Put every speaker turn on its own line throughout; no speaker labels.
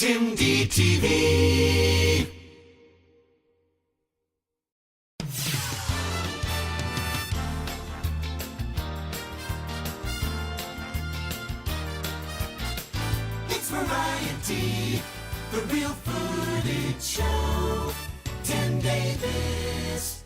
Tim DTV. It's variety, the real footage show. Tim Davis.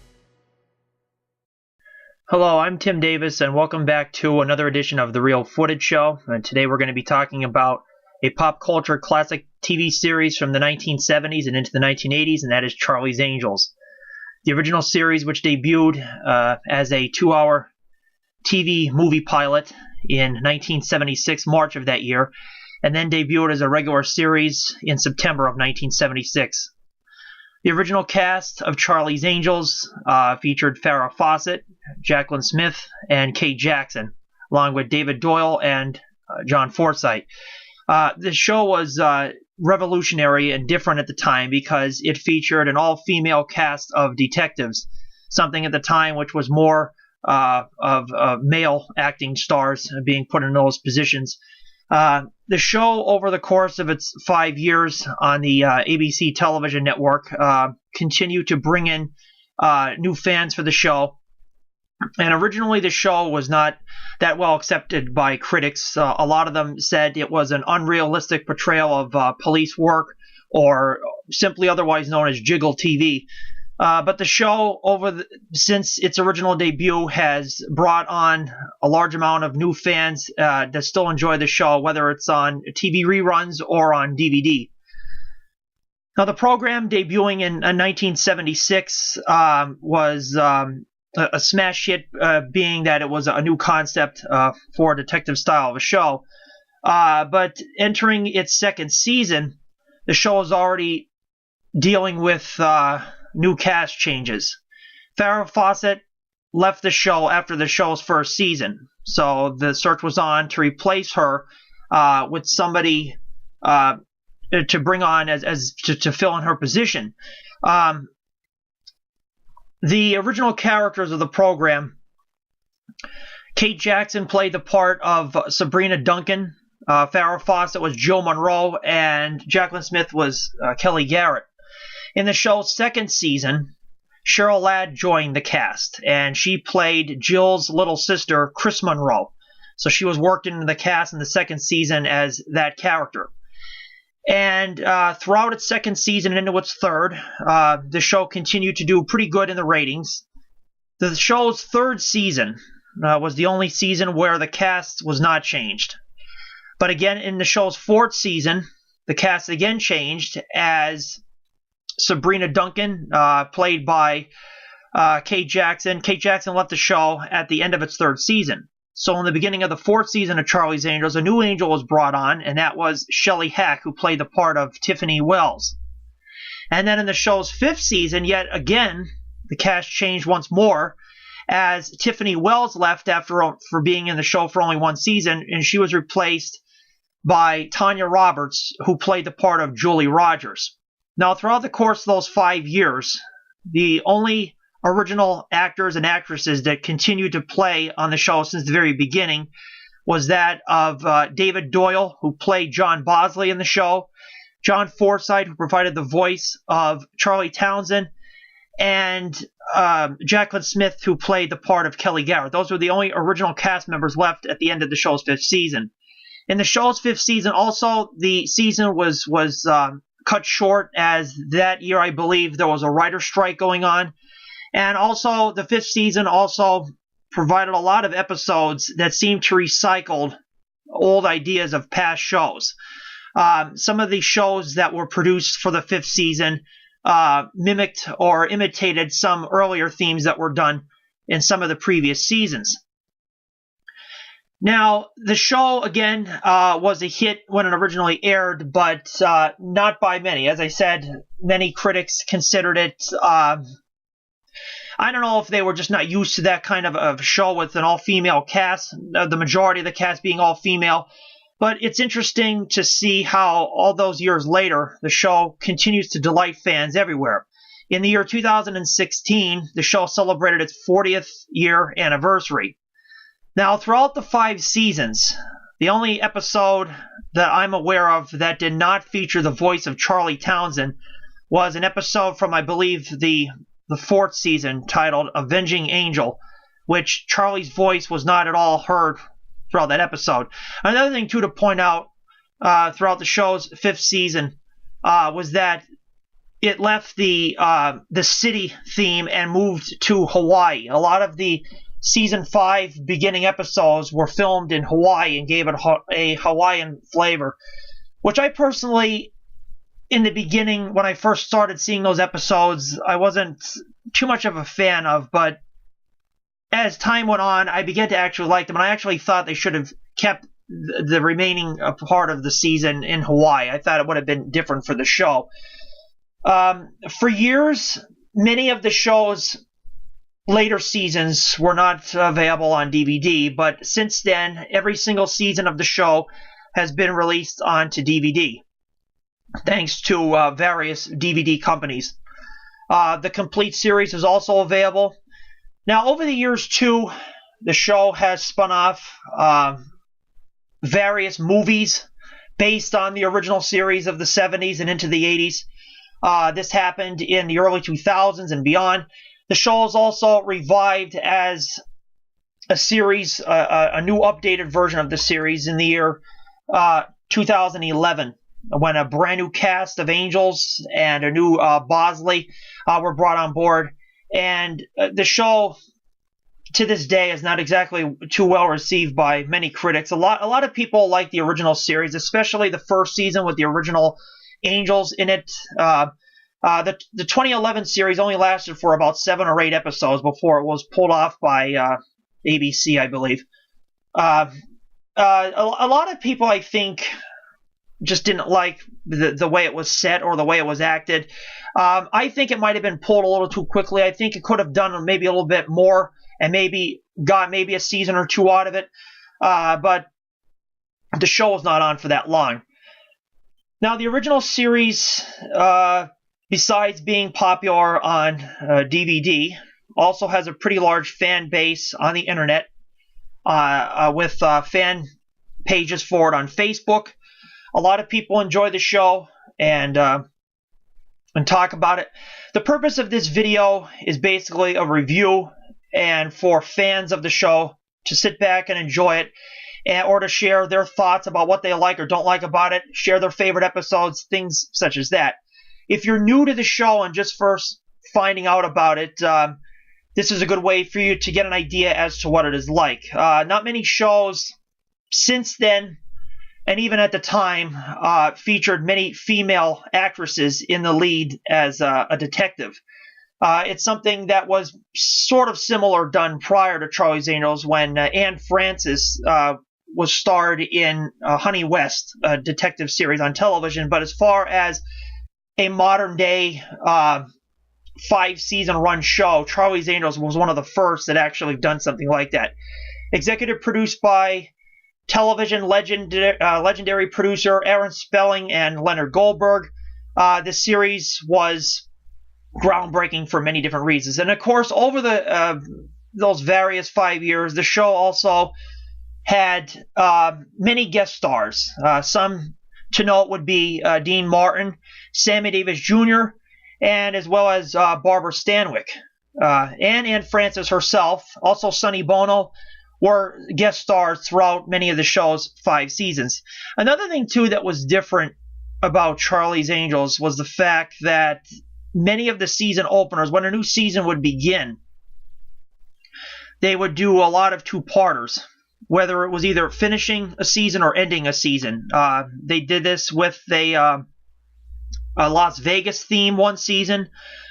Hello, I'm Tim Davis, and welcome back to another edition of The Real Footage Show. And today we're going to be talking about a pop culture classic TV series from the 1970s and into the 1980s, and that is Charlie's Angels. The original series, which debuted as a 2-hour TV movie pilot in 1976, March of that year, and then debuted as a regular series in September of 1976. The original cast of Charlie's Angels featured Farrah Fawcett, Jaclyn Smith, and Kate Jackson, along with David Doyle and John Forsythe. The show was revolutionary and different at the time because it featured an all-female cast of detectives, something at the time which was more of male acting stars being put in those positions. The show, over the course of its 5 years on the ABC television network, continued to bring in new fans for the show. And originally the show was not that well accepted by critics. A lot of them said it was an unrealistic portrayal of police work, or simply otherwise known as Jiggle TV. But the show, since its original debut, has brought on a large amount of new fans that still enjoy the show, whether it's on TV reruns or on DVD. Now, the program, debuting in 1976, was a smash hit, being that it was a new concept for a detective style of a show. But entering its second season, the show is already dealing with new cast changes. Farrah Fawcett left the show after the show's first season, so the search was on to replace her with somebody to bring on to fill in her position. The original characters of the program: Kate Jackson played the part of Sabrina Duncan, Farrah Fawcett was Jill Monroe, and Jaclyn Smith was Kelly Garrett. In the show's second season, Cheryl Ladd joined the cast, and she played Jill's little sister, Chris Monroe. So she was worked into the cast in the second season as that character. And throughout its second season and into its third, the show continued to do pretty good in the ratings. The show's third season was the only season where the cast was not changed. But again, in the show's fourth season, the cast again changed, as Sabrina Duncan, played by Kate Jackson. Kate Jackson left the show at the end of its third season. So in the beginning of the fourth season of Charlie's Angels, a new angel was brought on, and that was Shelley Hack, who played the part of Tiffany Wells. And then in the show's fifth season, yet again, the cast changed once more, as Tiffany Wells left for being in the show for only one season, and she was replaced by Tanya Roberts, who played the part of Julie Rogers. Now, throughout the course of those 5 years, the only original actors and actresses that continued to play on the show since the very beginning was that of David Doyle, who played John Bosley in the show, John Forsythe, who provided the voice of Charlie Townsend, and Jaclyn Smith, who played the part of Kelly Garrett. Those were the only original cast members left at the end of the show's fifth season. In the show's fifth season, also, the season was cut short, as that year, I believe, there was a writer's strike going on. And also, the fifth season also provided a lot of episodes that seemed to recycle old ideas of past shows. Some of the shows that were produced for the fifth season mimicked or imitated some earlier themes that were done in some of the previous seasons. Now, the show, again, was a hit when it originally aired, but not by many. As I said, many critics considered it, I don't know if they were just not used to that kind of show with an all-female cast, the majority of the cast being all-female. But it's interesting to see how all those years later, the show continues to delight fans everywhere. In the year 2016, the show celebrated its 40th year anniversary. Now, throughout the 5 seasons, The only episode that I'm aware of that did not feature the voice of Charlie Townsend was an episode from, I believe, the fourth season titled Avenging Angel, which Charlie's voice was not at all heard throughout that episode. Another thing, too, to point out throughout the show's fifth season was that it left the city theme and moved to Hawaii. A lot of the Season 5 beginning episodes were filmed in Hawaii and gave it a Hawaiian flavor, which I personally, in the beginning, when I first started seeing those episodes, I wasn't too much of a fan of, but as time went on, I began to actually like them, and I actually thought they should have kept the remaining part of the season in Hawaii. I thought it would have been different for the show. For years, many of the show's later seasons were not available on DVD, but since then, every single season of the show has been released onto DVD, thanks to various DVD companies. The complete series is also available. Now, over the years, too, the show has spun off various movies based on the original series of the 70s and into the 80s. This happened in the early 2000s and beyond. The show is also revived as a series, a new updated version of the series in the year 2011, when a brand new cast of Angels and a new Bosley were brought on board. And the show, to this day, is not exactly too well received by many critics. A lot of people like the original series, especially the first season with the original Angels in it. The 2011 series only lasted for about 7 or 8 episodes before it was pulled off by ABC, I believe. A lot of people, I think, just didn't like the way it was set or the way it was acted. I think it might have been pulled a little too quickly. I think it could have done maybe a little bit more and maybe got maybe a season or two out of it. But the show was not on for that long. Now, the original series, besides being popular on DVD, also has a pretty large fan base on the internet, with fan pages for it on Facebook. A lot of people enjoy the show and talk about it. The purpose of this video is basically a review, and for fans of the show to sit back and enjoy it, or to share their thoughts about what they like or don't like about it, share their favorite episodes, things such as that. If you're new to the show and just first finding out about it, this is a good way for you to get an idea as to what it is like. Not many shows since then, and even at the time, featured many female actresses in the lead as a detective. It's something that was sort of similar done prior to Charlie's Angels when Anne Francis was starred in Honey West, a detective series on television. But as far as a modern-day 5-season run show, Charlie's Angels was one of the first that actually done something like that. Executive produced by television legendary producer Aaron Spelling and Leonard Goldberg. This series was groundbreaking for many different reasons. And of course, over those various 5 years, the show also had many guest stars. Some to note would be Dean Martin, Sammy Davis Jr., and as well as Barbara Stanwyck. And Anne Francis herself, also Sonny Bono, were guest stars throughout many of the show's 5 seasons. Another thing, too, that was different about Charlie's Angels was the fact that many of the season openers, when a new season would begin, they would do a lot of two-parters, whether it was either finishing a season or ending a season. They did this with a Las Vegas theme one season.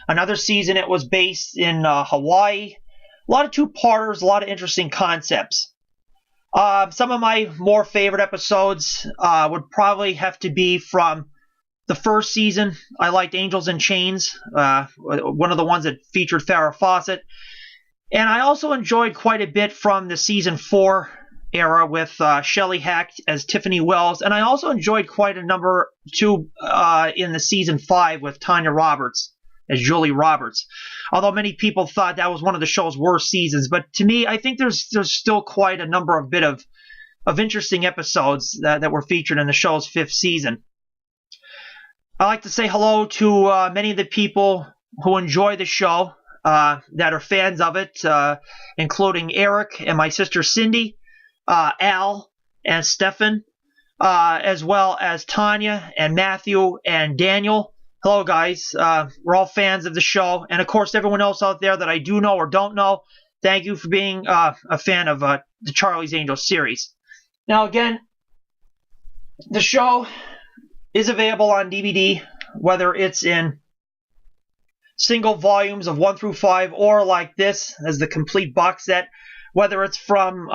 Another season it was based in Hawaii. A lot of two-parters, a lot of interesting concepts. Some of my more favorite episodes would probably have to be from the first season. I liked Angels in Chains, one of the ones that featured Farrah Fawcett. And I also enjoyed quite a bit from the season 4 era with Shelley Hack as Tiffany Wells. And I also enjoyed quite a number, too, in the season 5 with Tanya Roberts as Julie Roberts. Although many people thought that was one of the show's worst seasons. But to me, I think there's still quite a number of bit of of interesting episodes that were featured in the show's 5th season. I'd like to say hello to many of the people who enjoy the show, that are fans of it, including Eric and my sister Cindy, Al and Stefan, as well as Tanya and Matthew and Daniel. Hello, guys. We're all fans of the show. And, of course, everyone else out there that I do know or don't know, thank you for being a fan of the Charlie's Angels series. Now, again, the show is available on DVD, whether it's in single volumes of 1 through 5 or like this as the complete box set, whether it's from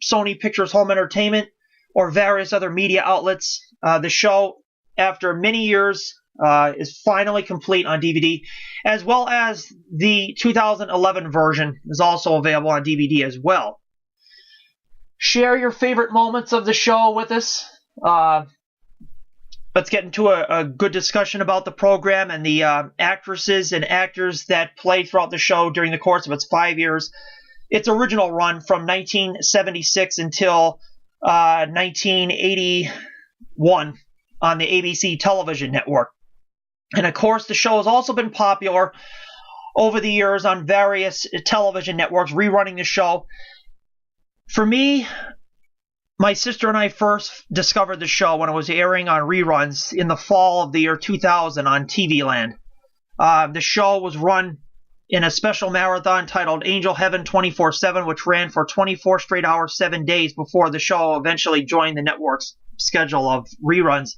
Sony Pictures Home Entertainment or various other media outlets. The show, after many years, is finally complete on DVD, as well as the 2011 version is also available on DVD as well. Share your favorite moments of the show with us. Let's get into a good discussion about the program and the actresses and actors that played throughout the show during the course of its 5 years. Its original run from 1976 until 1981 on the ABC television network. And of course, the show has also been popular over the years on various television networks, rerunning the show. For me, my sister and I first discovered the show when it was airing on reruns in the fall of the year 2000 on TV Land. The show was run in a special marathon titled Angel Heaven 24/7, which ran for 24 straight hours, 7 days before the show eventually joined the network's schedule of reruns.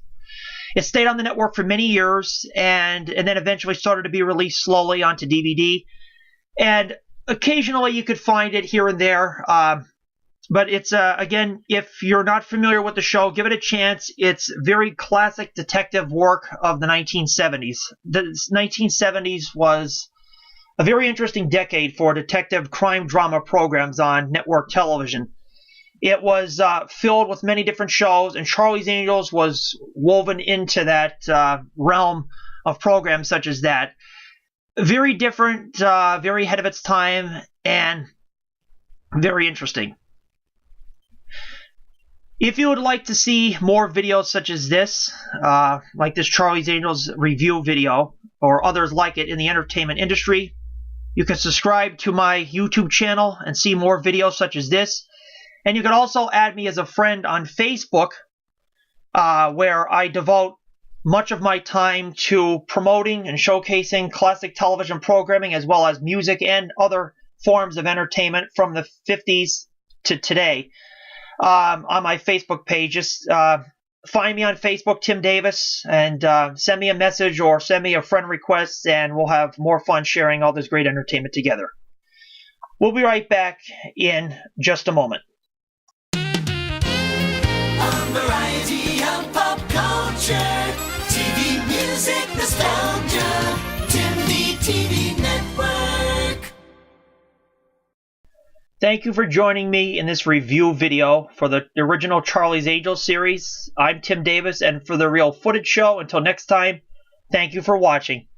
It stayed on the network for many years and then eventually started to be released slowly onto DVD. And occasionally you could find it here and there. But it's, again, if you're not familiar with the show, give it a chance. It's very classic detective work of the 1970s. The 1970s was a very interesting decade for detective crime drama programs on network television. It was filled with many different shows, and Charlie's Angels was woven into that realm of programs such as that. Very different, very ahead of its time, and very interesting. If you would like to see more videos such as this, like this Charlie's Angels review video, or others like it in the entertainment industry, you can subscribe to my YouTube channel and see more videos such as this. And you can also add me as a friend on Facebook, where I devote much of my time to promoting and showcasing classic television programming, as well as music and other forms of entertainment from the 50s to today. On my Facebook page, just find me on Facebook, Tim Davis, and send me a message or send me a friend request, and we'll have more fun sharing all this great entertainment together. We'll be right back in just a moment.
A variety of pop culture, TV, music, nostalgia, Tim the TV Network.
Thank you for joining me in this review video for the original Charlie's Angels series. I'm Tim Davis, and for the Real Footage Show, until next time, thank you for watching.